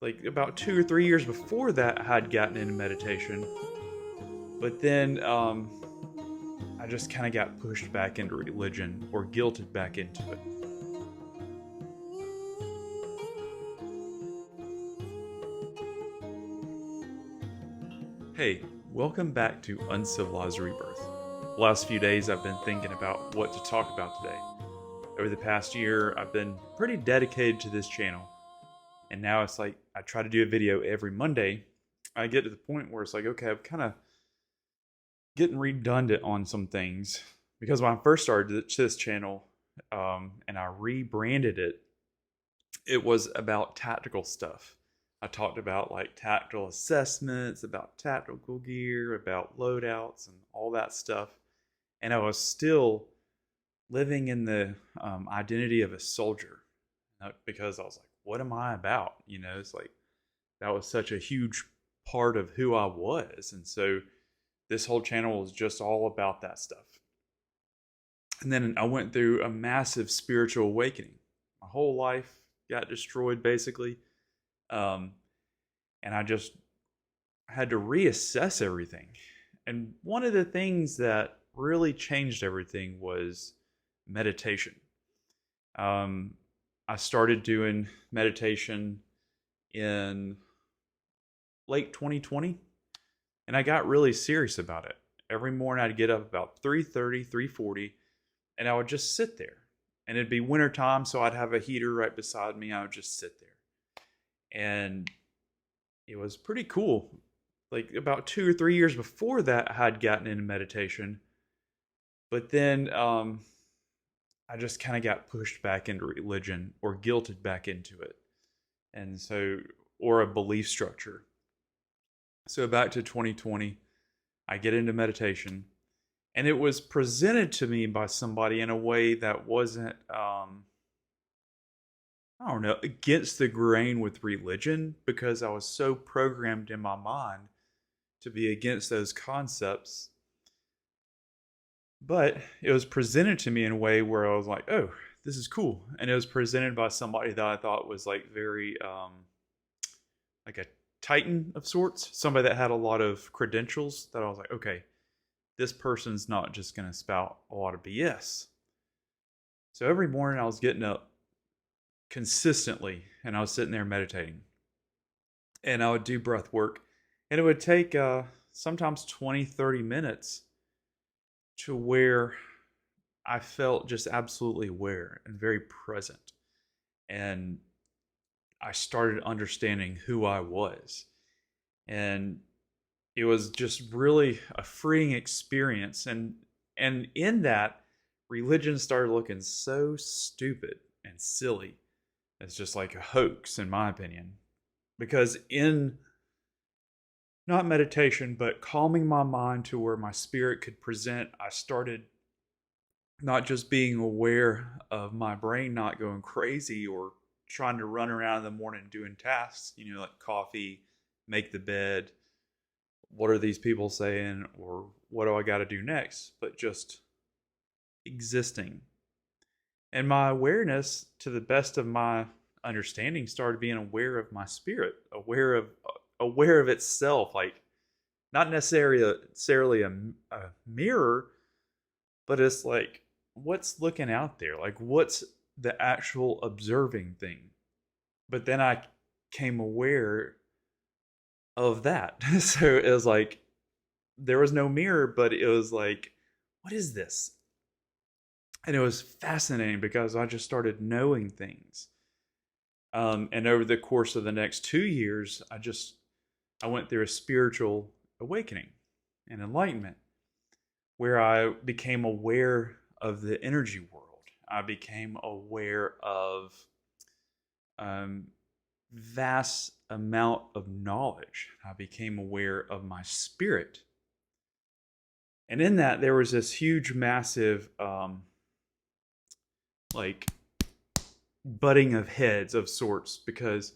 Like about 2 or 3 years before that, I had gotten into meditation, but then I just kind of got pushed back into religion or guilted back into it. Hey, welcome back to Uncivilized Rebirth. The last few days, I've been thinking about what to talk about today. Over the past year, I've been pretty dedicated to this channel, and now it's like I try to do a video every Monday. I get to the point where it's like, okay, I'm kind of getting redundant on some things because when I first started this channel and I rebranded it, it was about tactical stuff. I talked about like tactical assessments, about tactical gear, about loadouts, and all that stuff. And I was still living in the identity of a soldier because I was like, what am I about? It's like that was such a huge part of who I was. And so this whole channel was just all about that stuff. And then I went through a massive spiritual awakening. My whole life got destroyed basically. Um, and I just had to reassess everything. And one of the things that really changed everything was meditation. Um, I started doing meditation in late 2020, and I got really serious about it. Every morning I'd get up about 3:30, 3:40, and I would just sit there. And it'd be wintertime, so I'd have a heater right beside me. I would just sit there. And it was pretty cool. Like about 2 or 3 years before that, I had gotten into meditation, but then I just kind of got pushed back into religion or guilted back into it, and so or a belief structure. So back to 2020, I get into meditation, and it was presented to me by somebody in a way that wasn't I don't know, against the grain with religion because I was so programmed in my mind to be against those concepts. But it was presented to me in a way where I was like, oh, this is cool. And it was presented by somebody that I thought was like very, like a titan of sorts, somebody that had a lot of credentials that I was like, okay, this person's not just going to spout a lot of BS. So every morning I was getting up consistently and I was sitting there meditating, and I would do breath work, and it would take sometimes 20, 30 minutes to where I felt just absolutely aware and very present. And I started understanding who I was. And it was just really a freeing experience. And in that, religion started looking so stupid and silly. It's just like a hoax, in my opinion. Because in not meditation, but calming my mind to where my spirit could present, I started not just being aware of my brain not going crazy or trying to run around in the morning doing tasks, like coffee, make the bed, what are these people saying, or what do I got to do next, but just existing. And my awareness, to the best of my understanding, started being aware of my spirit, aware of itself, like not necessarily a mirror, but it's like what's looking out there, like what's the actual observing thing. But then I came aware of that. So it was like there was no mirror, but it was like, what is this? And it was fascinating because I just started knowing things. And over the course of the next 2 years, I went through a spiritual awakening and enlightenment where I became aware of the energy world. I became aware of vast amount of knowledge. I became aware of my spirit. And in that, there was this huge, massive, like, butting of heads of sorts, because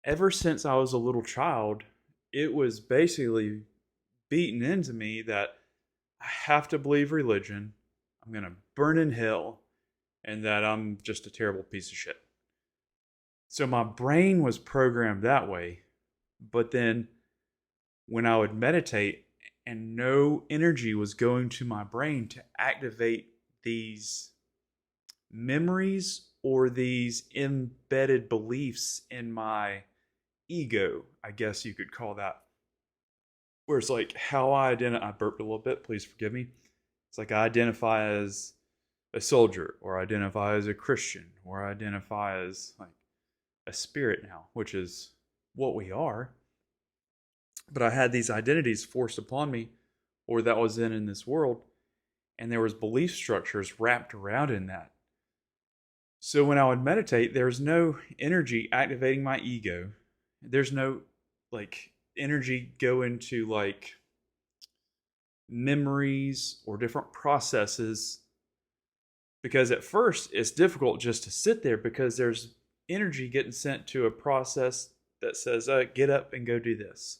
ever since I was a little child, it was basically beaten into me that I have to believe religion, I'm going to burn in hell, and that I'm just a terrible piece of shit. So my brain was programmed that way. But then when I would meditate and no energy was going to my brain to activate these memories or these embedded beliefs in my ego, I guess you could call that. Where it's like how I identify, I burped a little bit, please forgive me. It's like I identify as a soldier, or identify as a Christian, or identify as like a spirit now, which is what we are. But I had these identities forced upon me, or that was in this world, and there was belief structures wrapped around in that. So when I would meditate, there's no energy activating my ego. There's no like energy go into like memories or different processes, because at first it's difficult just to sit there because there's energy getting sent to a process that says, get up and go do this,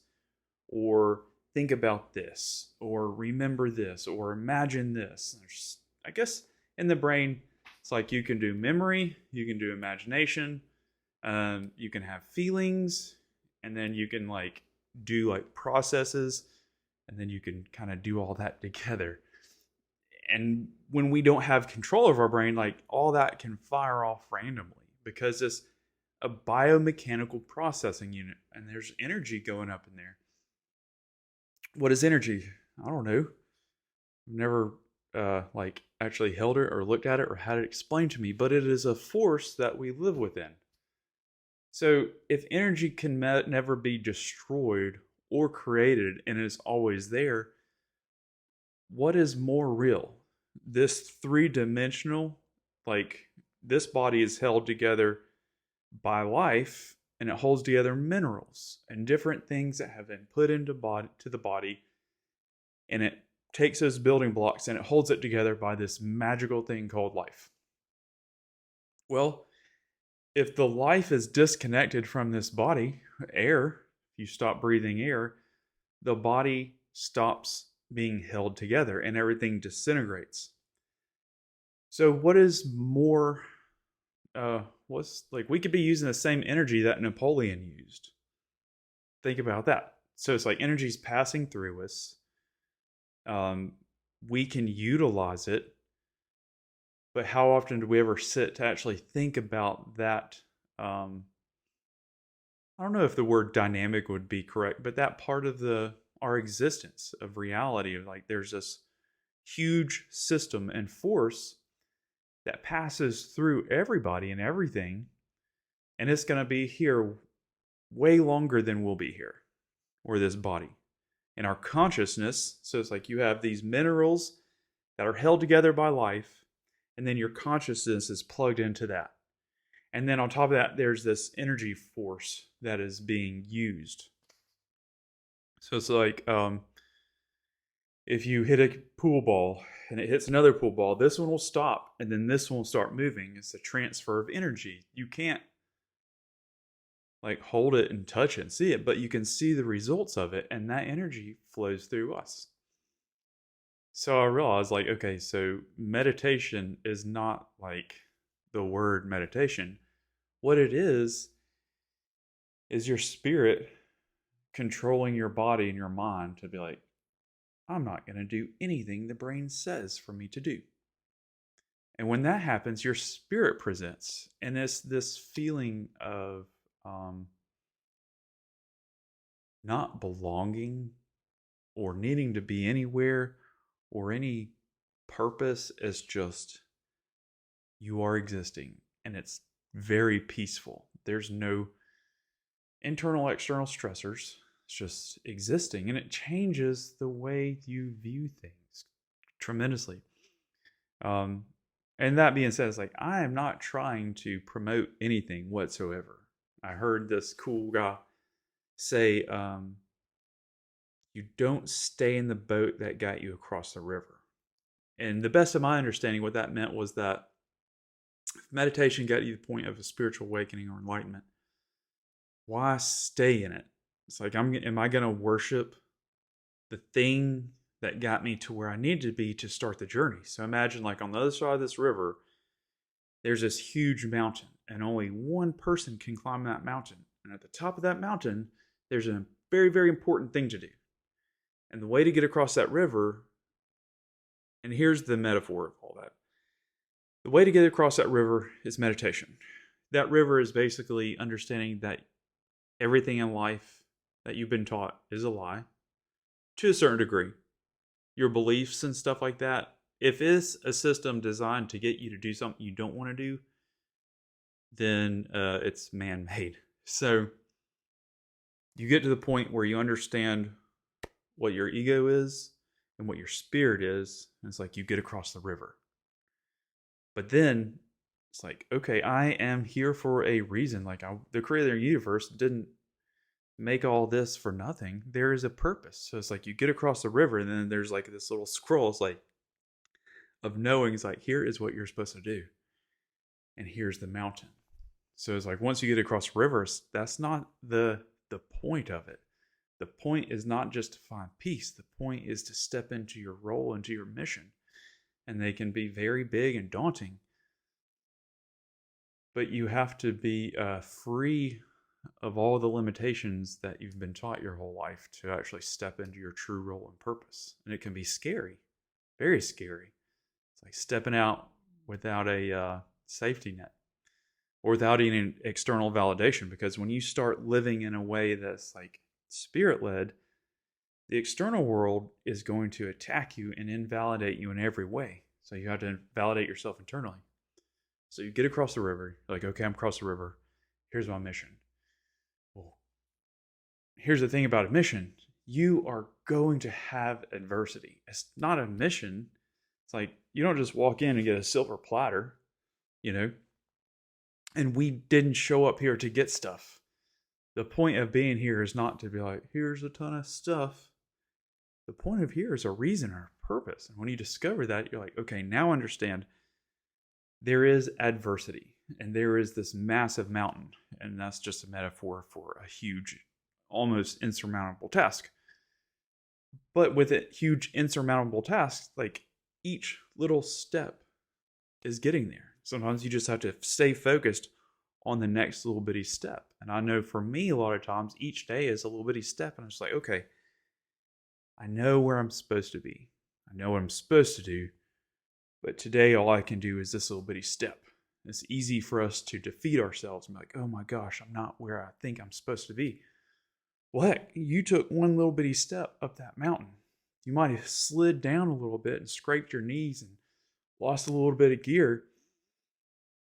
or think about this, or remember this, or imagine this. There's, I guess in the brain, it's like you can do memory, you can do imagination, you can have feelings, and then you can like do like processes, and then you can kind of do all that together. And when we don't have control of our brain, like all that can fire off randomly because it's a biomechanical processing unit and there's energy going up in there. What is energy? I don't know. I've never like actually held it or looked at it or had it explained to me, but it is a force that we live within. So if energy can never be destroyed or created and is always there, what is more real? This three-dimensional, like this body is held together by life, and it holds together minerals and different things that have been put into the body, and it takes those building blocks and it holds it together by this magical thing called life. Well, if the life is disconnected from this body, air, if you stop breathing air, the body stops being held together and everything disintegrates. So what is more what's like, we could be using the same energy that Napoleon used. Think about that. So it's like energy's passing through us. We can utilize it, but how often do we ever sit to actually think about that? I don't know if the word dynamic would be correct, but that part of our existence of reality, of like there's this huge system and force that passes through everybody and everything, and it's going to be here way longer than we'll be here, or this body. And our consciousness, so it's like you have these minerals that are held together by life, and then your consciousness is plugged into that. And then on top of that, there's this energy force that is being used. So it's like if you hit a pool ball and it hits another pool ball, this one will stop and then this one will start moving. It's a transfer of energy. You can't like hold it and touch it and see it, but you can see the results of it, and that energy flows through us. So I realized, like, okay, so meditation is not like the word meditation. What it is your spirit controlling your body and your mind to be like, I'm not going to do anything the brain says for me to do. And when that happens, your spirit presents, and it's this feeling of not belonging or needing to be anywhere or any purpose. It's just you are existing, and it's very peaceful. There's no internal, external stressors. It's just existing, and it changes the way you view things tremendously. And that being said, it's like I am not trying to promote anything whatsoever. I heard this cool guy say, you don't stay in the boat that got you across the river. And the best of my understanding, what that meant was that if meditation got you to the point of a spiritual awakening or enlightenment, why stay in it? It's like, am I going to worship the thing that got me to where I needed to be to start the journey? So imagine like on the other side of this river, there's this huge mountain, and only one person can climb that mountain. And at the top of that mountain, there's a very, very important thing to do. And the way to get across that river, and here's the metaphor of all that. The way to get across that river is meditation. That river is basically understanding that everything in life that you've been taught is a lie to a certain degree. Your beliefs and stuff like that, if it's a system designed to get you to do something you don't want to do, then it's man-made. So you get to the point where you understand what your ego is and what your spirit is, and it's like you get across the river. But then it's like, okay, I am here for a reason. Like the creator of the universe didn't make all this for nothing. There is a purpose. So it's like you get across the river, and then there's like this little scroll. It's like of knowing. It's like, here is what you're supposed to do, and here's the mountain. So it's like once you get across rivers, that's not the point of it. The point is not just to find peace. The point is to step into your role, into your mission. And they can be very big and daunting. But you have to be free of all the limitations that you've been taught your whole life to actually step into your true role and purpose. And it can be scary, very scary. It's like stepping out without a safety net or without any external validation. Because when you start living in a way that's like spirit-led, the external world is going to attack you and invalidate you in every way. So you have to validate yourself internally. So you get across the river. You're like, okay, I'm across the river. Here's my mission. Well, here's the thing about a mission. You are going to have adversity. It's not a mission. It's like you don't just walk in and get a silver platter, And we didn't show up here to get stuff. The point of being here is not to be like, here's a ton of stuff. The point of here is a reason or a purpose. And when you discover that, you're like, okay, now understand there is adversity and there is this massive mountain. And that's just a metaphor for a huge, almost insurmountable task. But with a huge insurmountable task, like each little step is getting there. Sometimes you just have to stay focused on the next little bitty step. And I know for me, a lot of times, each day is a little bitty step. And I'm just like, okay, I know where I'm supposed to be. I know what I'm supposed to do. But today, all I can do is this little bitty step. It's easy for us to defeat ourselves and be like, oh my gosh, I'm not where I think I'm supposed to be. Well, heck, you took one little bitty step up that mountain. You might have slid down a little bit and scraped your knees and lost a little bit of gear.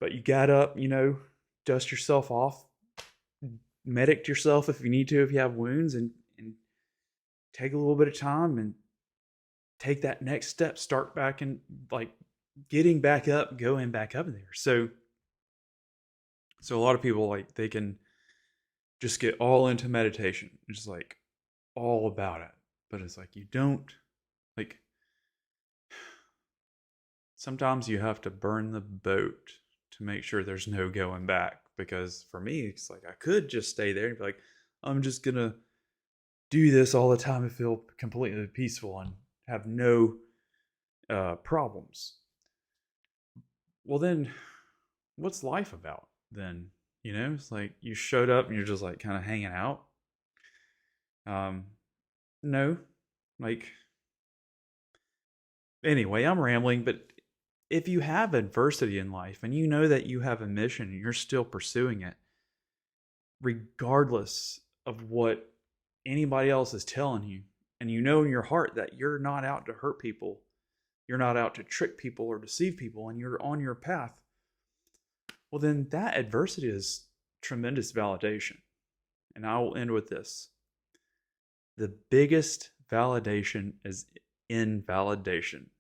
But you got up, dust yourself off, medic yourself if you need to, if you have wounds, and take a little bit of time and take that next step. Start back and like getting back up, going back up there. So a lot of people, like, they can just get all into meditation, just like all about it. But it's like you don't, like, sometimes you have to burn the boat to make sure there's no going back. Because for me, it's like I could just stay there and be like, I'm just going to do this all the time and feel completely peaceful and have no problems. Well, then what's life about then? It's like you showed up and you're just like kind of hanging out. No, like, anyway, I'm rambling, but if you have adversity in life and you know that you have a mission and you're still pursuing it, regardless of what anybody else is telling you, and you know in your heart that you're not out to hurt people, you're not out to trick people or deceive people, and you're on your path, well, then that adversity is tremendous validation. And I will end with this. The biggest validation is invalidation.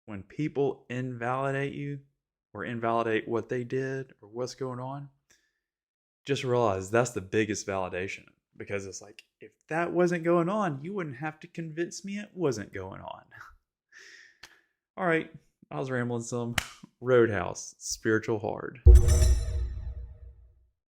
When people invalidate you or invalidate what they did or what's going on, just realize that's the biggest validation. Because it's like, if that wasn't going on, you wouldn't have to convince me it wasn't going on. All right, I was rambling some. Roadhouse, Spiritual Hard.